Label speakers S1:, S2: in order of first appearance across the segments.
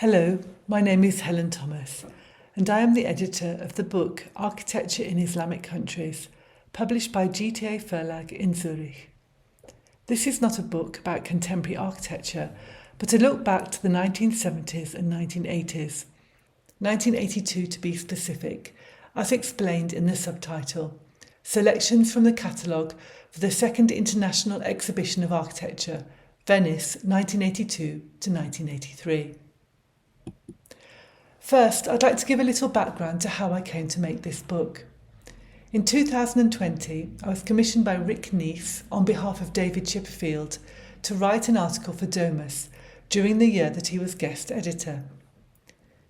S1: Hello, my name is Helen Thomas, and I am the editor of the book Architecture in Islamic Countries, published by GTA Verlag in Zurich. This is not a book about contemporary architecture, but a look back to the 1970s and 1980s, 1982 to be specific, as explained in the subtitle, Selections from the Catalogue for the Second International Exhibition of Architecture, Venice 1982 to 1983. First, I'd like to give a little background to how I came to make this book. In 2020, I was commissioned by Rick Neese on behalf of David Chipperfield to write an article for Domus during the year that he was guest editor.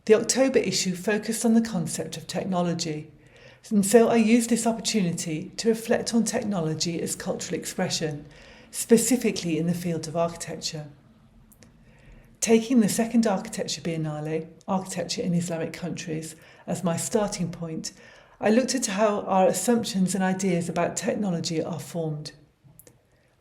S1: The October issue focused on the concept of technology, and so I used this opportunity to reflect on technology as cultural expression, specifically in the field of architecture. Taking the second Architecture Biennale, Architecture in Islamic Countries, as my starting point, I looked at how our assumptions and ideas about technology are formed.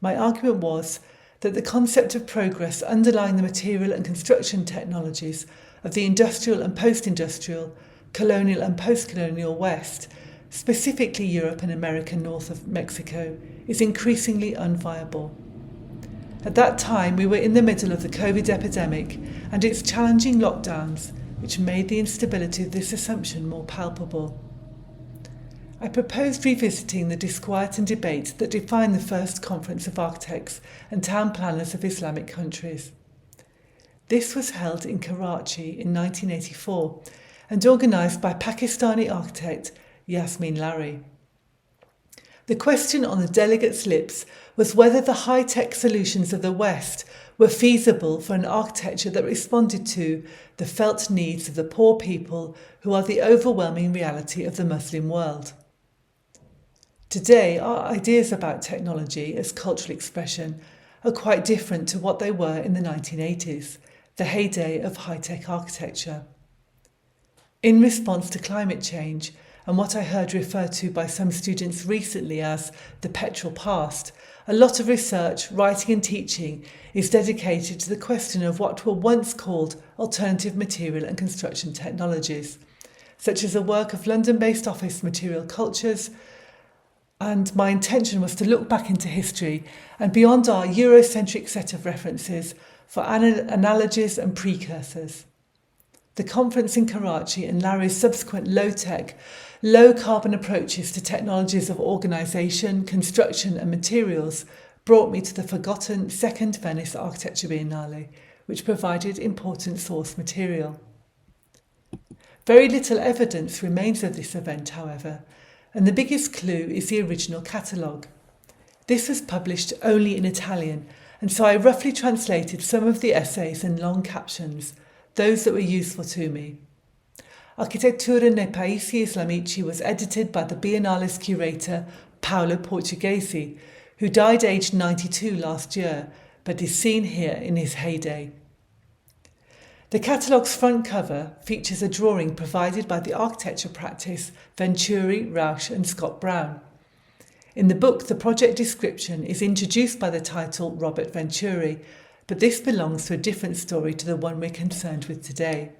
S1: My argument was that the concept of progress underlying the material and construction technologies of the industrial and post-industrial, colonial and post-colonial West, specifically Europe and America north of Mexico, is increasingly unviable. At that time, we were in the middle of the COVID epidemic and its challenging lockdowns, which made the instability of this assumption more palpable. I proposed revisiting the disquiet and debate that defined the first Conference of Architects and Town Planners of Islamic Countries. This was held in Karachi in 1984 and organised by Pakistani architect Yasmin Larry. The question on the delegates' lips was whether the high-tech solutions of the West were feasible for an architecture that responded to the felt needs of the poor people who are the overwhelming reality of the Muslim world. Today, our ideas about technology as cultural expression are quite different to what they were in the 1980s, the heyday of high-tech architecture. In response to climate change, and what I heard referred to by some students recently as the petrol past, a lot of research, writing and teaching is dedicated to the question of what were once called alternative material and construction technologies, such as the work of London-based office material cultures, and my intention was to look back into history and beyond our Eurocentric set of references for analogies and precursors. The conference in Karachi and Larry's subsequent low-tech, low-carbon approaches to technologies of organisation, construction and materials brought me to the forgotten second Venice Architecture Biennale, which provided important source material. Very little evidence remains of this event, however, and the biggest clue is the original catalogue. This was published only in Italian, and so I roughly translated some of the essays and long captions, those that were useful to me. Architettura nei Paesi Islamici was edited by the Biennale's curator Paolo Portoghesi, who died aged 92 last year, but is seen here in his heyday. The catalogue's front cover features a drawing provided by the architecture practice Venturi, Rausch and Scott Brown. In the book, the project description is introduced by the title Robert Venturi, but this belongs to a different story to the one we're concerned with today.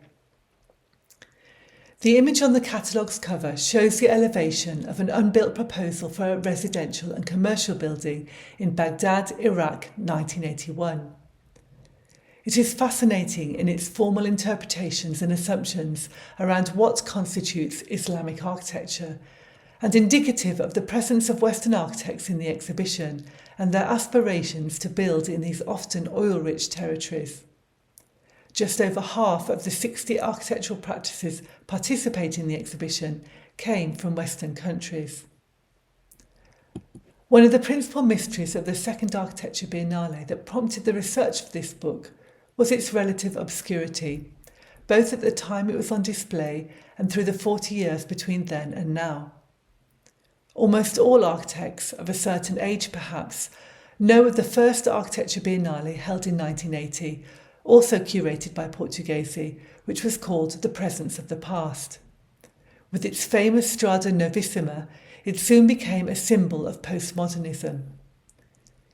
S1: The image on the catalogue's cover shows the elevation of an unbuilt proposal for a residential and commercial building in Baghdad, Iraq, 1981. It is fascinating in its formal interpretations and assumptions around what constitutes Islamic architecture, and indicative of the presence of Western architects in the exhibition and their aspirations to build in these often oil-rich territories. Just over half of the 60 architectural practices participating in the exhibition came from Western countries. One of the principal mysteries of the second Architecture Biennale that prompted the research for this book was its relative obscurity, both at the time it was on display and through the 40 years between then and now. Almost all architects, of a certain age perhaps, know of the first Architecture Biennale held in 1980, also curated by Portoghesi, which was called The Presence of the Past. With its famous Strada Novissima, it soon became a symbol of postmodernism.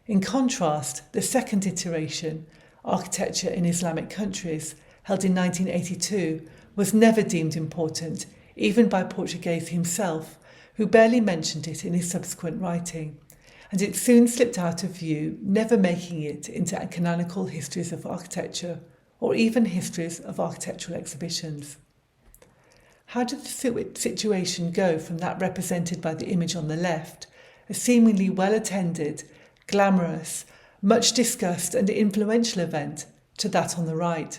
S1: In contrast, the second iteration, Architecture in Islamic Countries, held in 1982, was never deemed important, even by Portoghesi himself, who barely mentioned it in his subsequent writing, and it soon slipped out of view, never making it into canonical histories of architecture or even histories of architectural exhibitions. How did the situation go from that represented by the image on the left, a seemingly well-attended, glamorous, much discussed and influential event, to that on the right?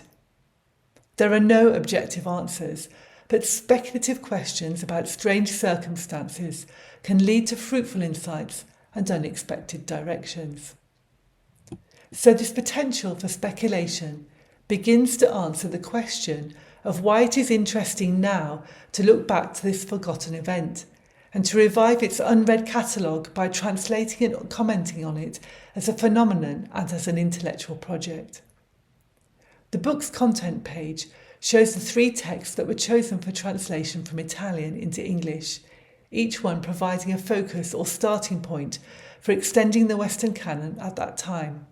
S1: There are no objective answers, but speculative questions about strange circumstances can lead to fruitful insights and unexpected directions. So this potential for speculation begins to answer the question of why it is interesting now to look back to this forgotten event and to revive its unread catalogue by translating and commenting on it as a phenomenon and as an intellectual project. The book's content page shows the 3 texts that were chosen for translation from Italian into English, each one providing a focus or starting point for extending the Western canon at that time.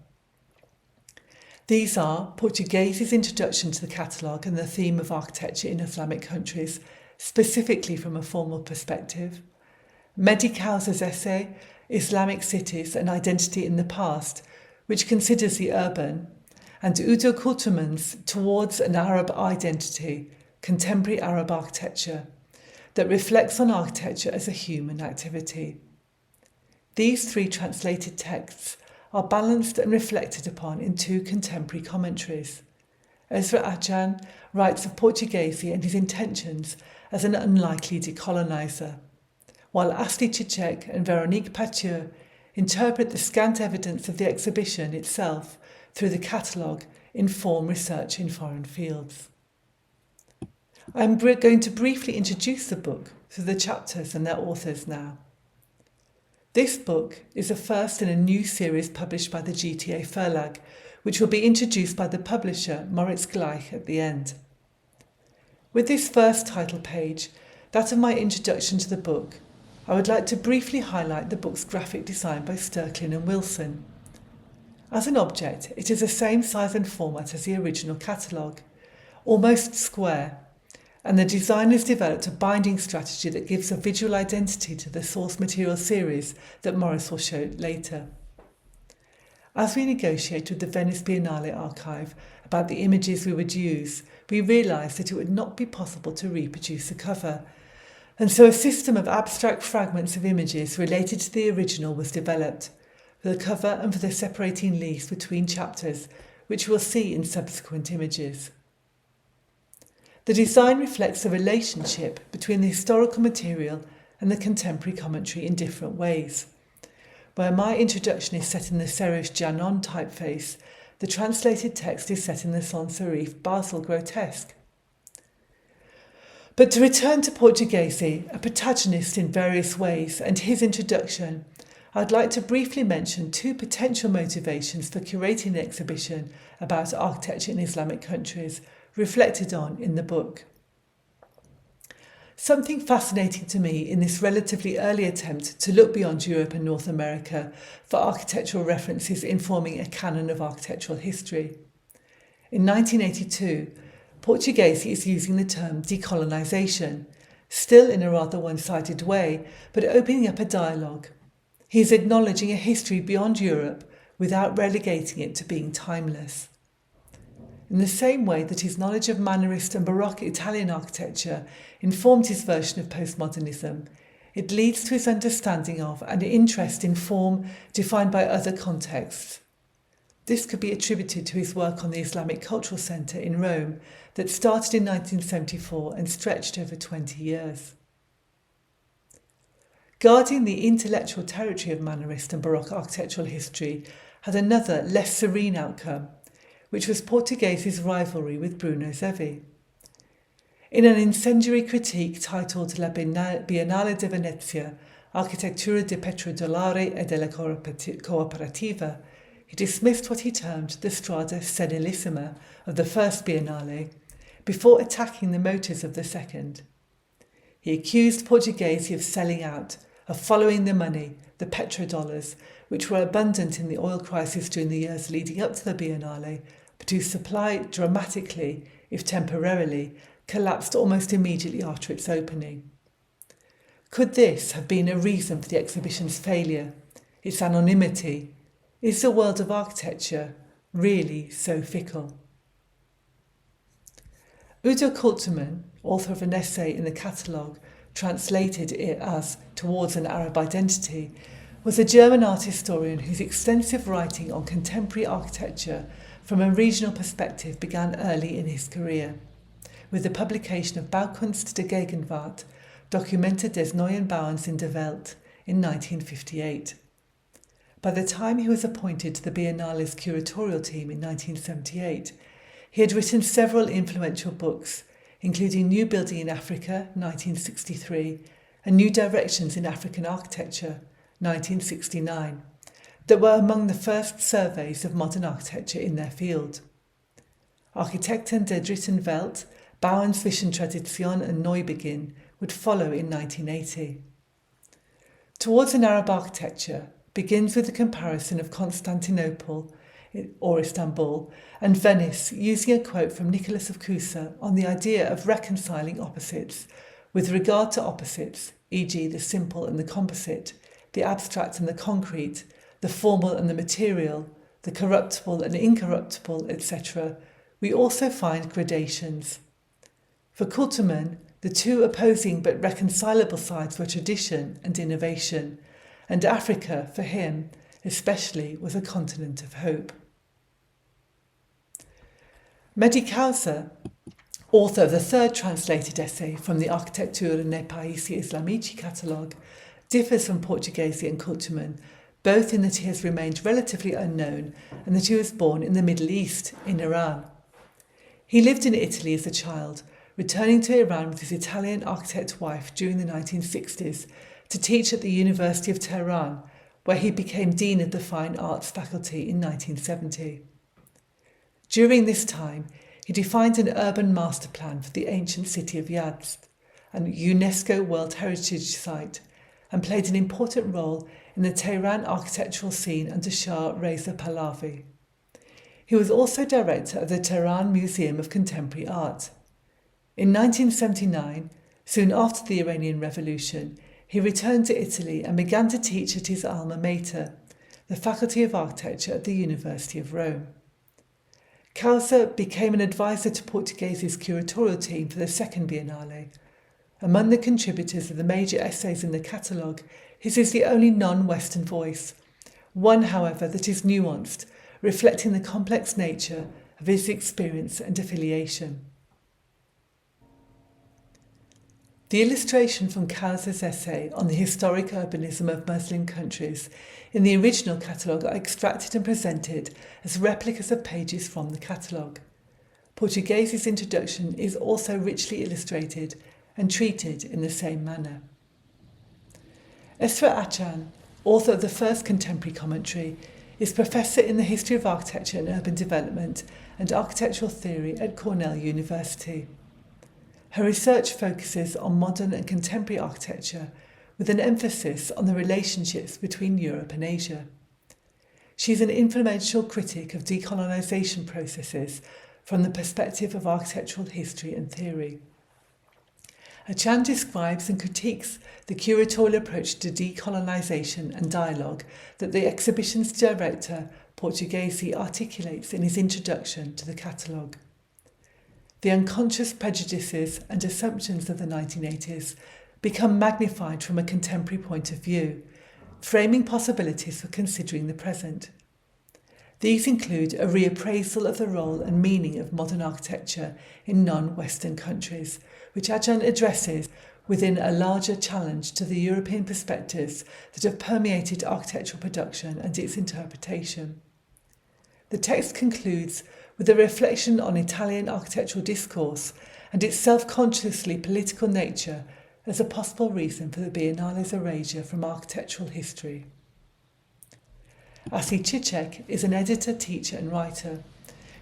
S1: These are Portoghesi's introduction to the catalogue and the theme of architecture in Islamic countries, specifically from a formal perspective, Medhi Kowsar's essay, Islamic Cities, an Identity in the Past, which considers the urban, and Udo Kultermann's Towards an Arab Identity, Contemporary Arab Architecture, that reflects on architecture as a human activity. These 3 translated texts are balanced and reflected upon in 2 contemporary commentaries. Esra Akcan writes of Portoghesi and his intentions as an unlikely decolonizer, while Asli Cicek and Veronique Pathieu interpret the scant evidence of the exhibition itself through the catalogue inform research in foreign fields. I'm going to briefly introduce the book through the chapters and their authors now. This book is the first in a new series published by the GTA Verlag, which will be introduced by the publisher Moritz Gleich at the end. With this first title page, that of my introduction to the book, I would like to briefly highlight the book's graphic design by Sterklin and Wilson. As an object, it is the same size and format as the original catalogue, almost square, and the designers developed a binding strategy that gives a visual identity to the source material series that Morris will show later. As we negotiated with the Venice Biennale archive about the images we would use, we realised that it would not be possible to reproduce the cover, and so a system of abstract fragments of images related to the original was developed, for the cover and for the separating leaves between chapters, which we'll see in subsequent images. The design reflects the relationship between the historical material and the contemporary commentary in different ways. Where my introduction is set in the Serif Janon typeface, the translated text is set in the sans serif Basel grotesque. But to return to Portoghesi, a protagonist in various ways, and his introduction, I'd like to briefly mention 2 potential motivations for curating an exhibition about architecture in Islamic countries, reflected on in the book. Something fascinating to me in this relatively early attempt to look beyond Europe and North America for architectural references informing a canon of architectural history. In 1982, Portoghesi is using the term decolonisation, still in a rather one-sided way, but opening up a dialogue. He is acknowledging a history beyond Europe without relegating it to being timeless. In the same way that his knowledge of Mannerist and Baroque Italian architecture informed his version of postmodernism, it leads to his understanding of and interest in form defined by other contexts. This could be attributed to his work on the Islamic Cultural Centre in Rome that started in 1974 and stretched over 20 years. Guarding the intellectual territory of Mannerist and Baroque architectural history had another, less serene outcome, which was Portoghesi's rivalry with Bruno Zevi. In an incendiary critique titled La Biennale di Venezia, Architettura di Petrodolare e della Cooperativa, he dismissed what he termed the strada senilissima of the first Biennale, before attacking the motives of the second. He accused Portoghesi of selling out, of following the money, the petrodollars, which were abundant in the oil crisis during the years leading up to the Biennale, but whose supply dramatically if temporarily, collapsed almost immediately after its opening. Could this have been a reason for the exhibition's failure, its anonymity? Is the world of architecture really so fickle? Udo Kultermann, author of an essay in the catalogue, translated it as Towards an Arab Identity, was a German art historian whose extensive writing on contemporary architecture from a regional perspective began early in his career, with the publication of Baukunst der Gegenwart, Dokumente des neuen Bauens in der Welt, in 1958. By the time he was appointed to the Biennale's curatorial team in 1978, he had written several influential books, including New Building in Africa, 1963, and New Directions in African Architecture, 1969, that were among the first surveys of modern architecture in their field. Architekten der dritten Welt, Bauern zwischen Tradition and Neubeginn would follow in 1980. Towards an Arab Architecture begins with a comparison of Constantinople, or Istanbul, and Venice, using a quote from Nicholas of Kowsar on the idea of reconciling opposites with regard to opposites, e.g. the simple and the composite, the abstract and the concrete, the formal and the material, the corruptible and incorruptible, etc. We also find gradations. For Kultermann, the two opposing but reconcilable sides were tradition and innovation, and Africa, for him, especially, was a continent of hope. Medhi Kowsar, author of the third translated essay from the Architettura nei Paesi Islamici catalogue, differs from Portoghesi and Kultermann, both in that he has remained relatively unknown and that he was born in the Middle East, in Iran. He lived in Italy as a child, returning to Iran with his Italian architect wife during the 1960s to teach at the University of Tehran, where he became Dean of the Fine Arts faculty in 1970. During this time, he defined an urban master plan for the ancient city of Yazd, a UNESCO World Heritage Site, and played an important role in the Tehran architectural scene under Shah Reza Pahlavi. He was also director of the Tehran Museum of Contemporary Art. In 1979, soon after the Iranian Revolution, he returned to Italy and began to teach at his alma mater, the Faculty of Architecture at the University of Rome. Kowsar became an advisor to Portoghesi's curatorial team for the second Biennale. Among the contributors of the major essays in the catalogue, his is the only non-Western voice, one, however, that is nuanced, reflecting the complex nature of his experience and affiliation. The illustration from Kowsar's essay on the historic urbanism of Muslim countries in the original catalogue are extracted and presented as replicas of pages from the catalogue. Portoghesi's introduction is also richly illustrated and treated in the same manner. Esra Akcan, author of the first contemporary commentary, is Professor in the History of Architecture and Urban Development and Architectural Theory at Cornell University. Her research focuses on modern and contemporary architecture with an emphasis on the relationships between Europe and Asia. She is an influential critic of decolonisation processes from the perspective of architectural history and theory. Akcan describes and critiques the curatorial approach to decolonisation and dialogue that the exhibition's director, Portoghesi, articulates in his introduction to the catalogue. The unconscious prejudices and assumptions of the 1980s become magnified from a contemporary point of view, framing possibilities for considering the present. These include a reappraisal of the role and meaning of modern architecture in non-Western countries, which Akcan addresses within a larger challenge to the European perspectives that have permeated architectural production and its interpretation. The text concludes with a reflection on Italian architectural discourse and its self-consciously political nature as a possible reason for the Biennale's erasure from architectural history. Asi Cicek is an editor, teacher and writer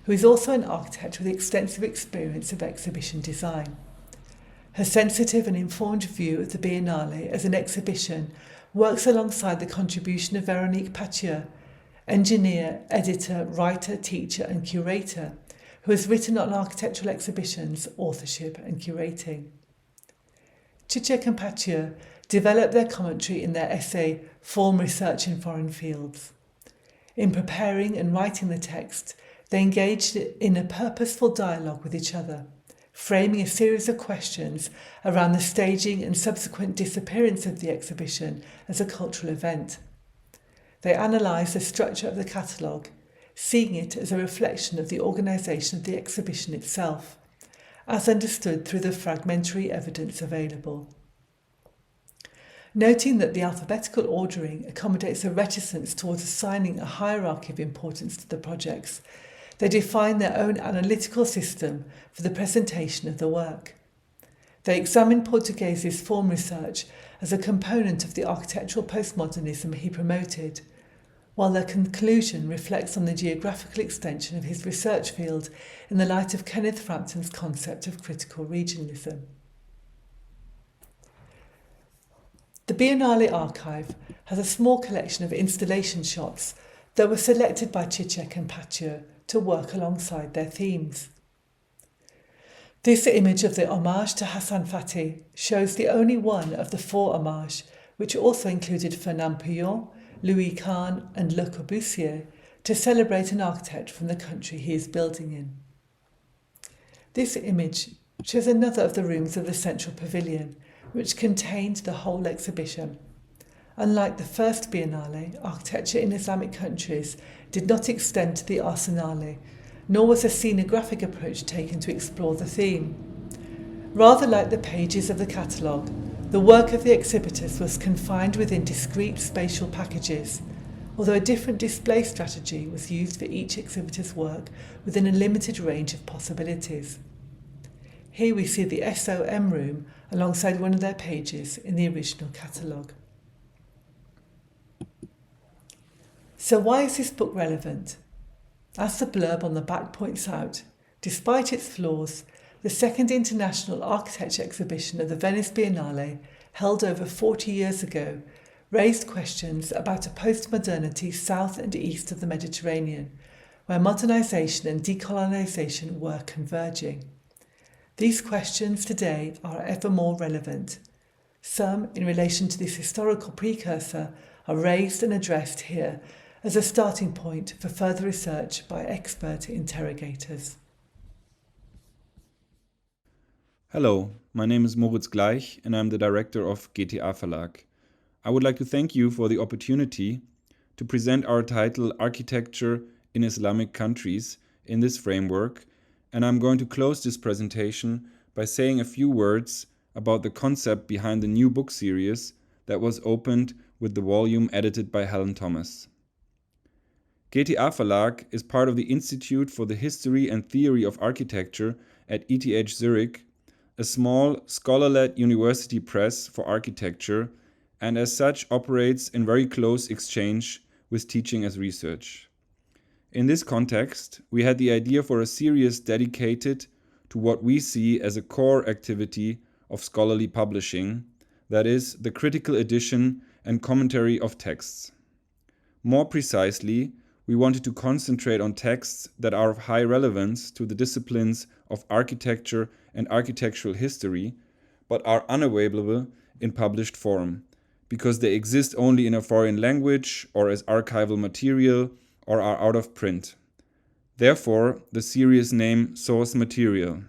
S1: who is also an architect with extensive experience of exhibition design. Her sensitive and informed view of the Biennale as an exhibition works alongside the contribution of Véronique Pathieu, engineer, editor, writer, teacher and curator, who has written on architectural exhibitions, authorship and curating. Cicek and Pathieu developed their commentary in their essay Form Research in Foreign Fields. In preparing and writing the text, they engaged in a purposeful dialogue with each other, framing a series of questions around the staging and subsequent disappearance of the exhibition as a cultural event. They analysed the structure of the catalogue, seeing it as a reflection of the organisation of the exhibition itself, as understood through the fragmentary evidence available. Noting that the alphabetical ordering accommodates a reticence towards assigning a hierarchy of importance to the projects, they define their own analytical system for the presentation of the work. They examine Portoghesi's form research as a component of the architectural postmodernism he promoted, while their conclusion reflects on the geographical extension of his research field in the light of Kenneth Frampton's concept of critical regionalism. The Biennale archive has a small collection of installation shots that were selected by Cicek and Pathieu to work alongside their themes. This image of the homage to Hassan Fatih shows the only one of the 4 homages, which also included Fernand Pouillon, Louis Kahn and Le Corbusier, to celebrate an architect from the country he is building in. This image shows another of the rooms of the central pavilion, which contained the whole exhibition. Unlike the first Biennale, architecture in Islamic countries did not extend to the arsenale, nor was a scenographic approach taken to explore the theme. Rather like the pages of the catalogue, the work of the exhibitors was confined within discrete spatial packages, although a different display strategy was used for each exhibitor's work within a limited range of possibilities. Here we see the SOM room alongside one of their pages in the original catalogue. So why is this book relevant? As the blurb on the back points out, despite its flaws, the second international architecture exhibition of the Venice Biennale, held over 40 years ago, raised questions about a post-modernity south and east of the Mediterranean, where modernisation and decolonisation were converging. These questions today are ever more relevant. Some, in relation to this historical precursor, are raised and addressed here as a starting point for further research by expert interrogators.
S2: Hello, my name is Moritz Gleich and I'm the director of GTA Verlag. I would like to thank you for the opportunity to present our title Architecture in Islamic Countries in this framework, and I'm going to close this presentation by saying a few words about the concept behind the new book series that was opened with the volume edited by Helen Thomas. GTA Verlag is part of the Institute for the History and Theory of Architecture at ETH Zurich, a small scholar-led university press for architecture, and as such operates in very close exchange with teaching as research. In this context, we had the idea for a series dedicated to what we see as a core activity of scholarly publishing, that is, the critical edition and commentary of texts. More precisely, we wanted to concentrate on texts that are of high relevance to the disciplines of architecture and architectural history, but are unavailable in published form, because they exist only in a foreign language or as archival material or are out of print. Therefore, the series name Source Material.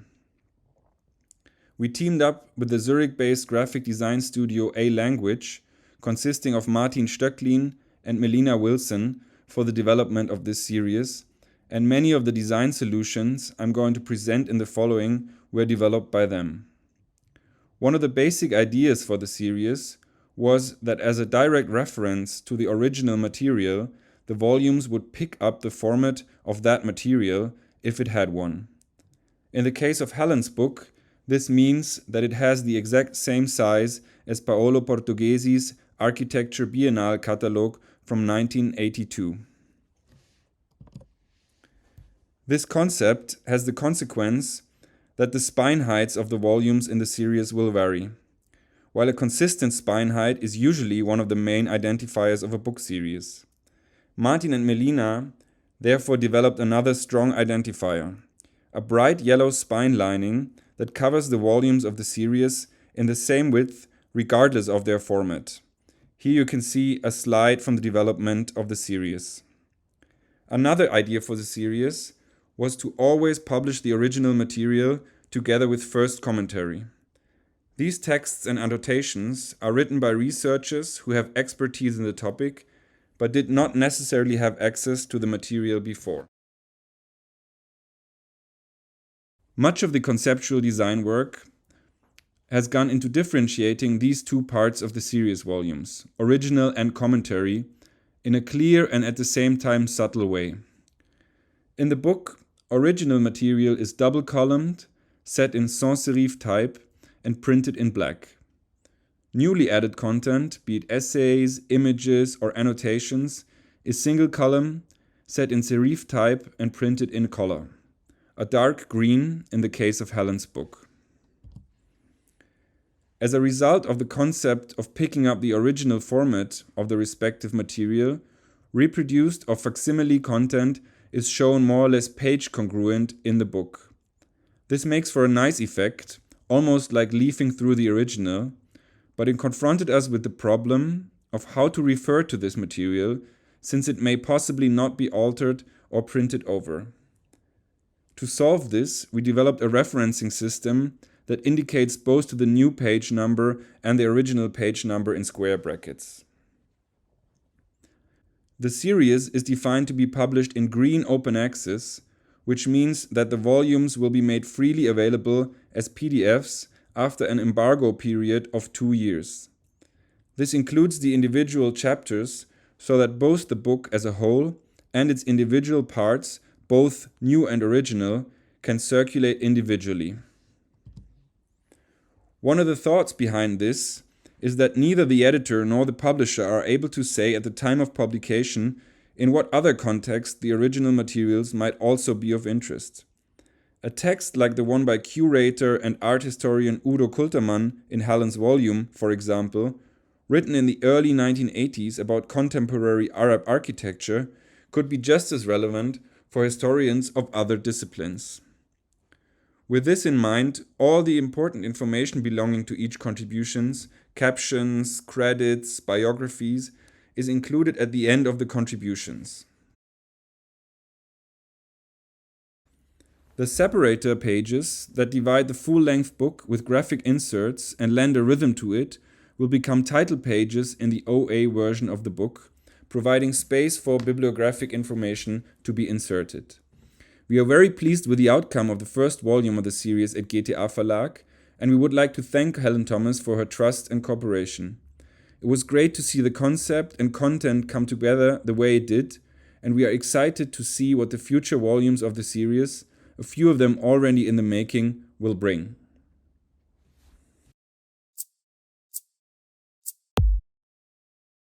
S2: We teamed up with the Zurich-based graphic design studio A-Language, consisting of Martin Stöcklin and Melina Wilson, for the development of this series, and many of the design solutions I'm going to present in the following were developed by them. One of the basic ideas for the series was that as a direct reference to the original material, the volumes would pick up the format of that material if it had one. In the case of Helen's book, this means that it has the exact same size as Paolo Portoghesi's Architecture Biennale catalogue from 1982. This concept has the consequence that the spine heights of the volumes in the series will vary. While a consistent spine height is usually one of the main identifiers of a book series. Martin and Melina therefore developed another strong identifier, a bright yellow spine lining that covers the volumes of the series in the same width regardless of their format. Here you can see a slide from the development of the series. Another idea for the series was to always publish the original material together with first commentary. These texts and annotations are written by researchers who have expertise in the topic, but did not necessarily have access to the material before. Much of the conceptual design work has gone into differentiating these two parts of the series volumes, original and commentary, in a clear and at the same time subtle way. In the book, original material is double-columned, set in sans serif type, and printed in black. Newly added content, be it essays, images, or annotations, is single column, set in serif type and printed in color, a dark green in the case of Helen's book. As a result of the concept of picking up the original format of the respective material, reproduced or facsimile content is shown more or less page congruent in the book. This makes for a nice effect, almost like leafing through the original, but it confronted us with the problem of how to refer to this material, since it may possibly not be altered or printed over. To solve this, we developed a referencing system that indicates both to the new page number and the original page number in square brackets. The series is defined to be published in green open access, which means that the volumes will be made freely available as PDFs after an embargo period of 2 years. This includes the individual chapters so that both the book as a whole and its individual parts, both new and original, can circulate individually. One of the thoughts behind this is that neither the editor nor the publisher are able to say at the time of publication in what other context the original materials might also be of interest. A text like the one by curator and art historian Udo Kultermann in Helen's volume, for example, written in the early 1980s about contemporary Arab architecture, could be just as relevant for historians of other disciplines. With this in mind, all the important information belonging to each contributions, captions, credits, biographies, is included at the end of the contributions. The separator pages that divide the full-length book with graphic inserts and lend a rhythm to it will become title pages in the OA version of the book, providing space for bibliographic information to be inserted. We are very pleased with the outcome of the first volume of the series at GTA Verlag, and we would like to thank Helen Thomas for her trust and cooperation. It was great to see the concept and content come together the way it did, and we are excited to see what the future volumes of the series, a few of them already in the making, will bring.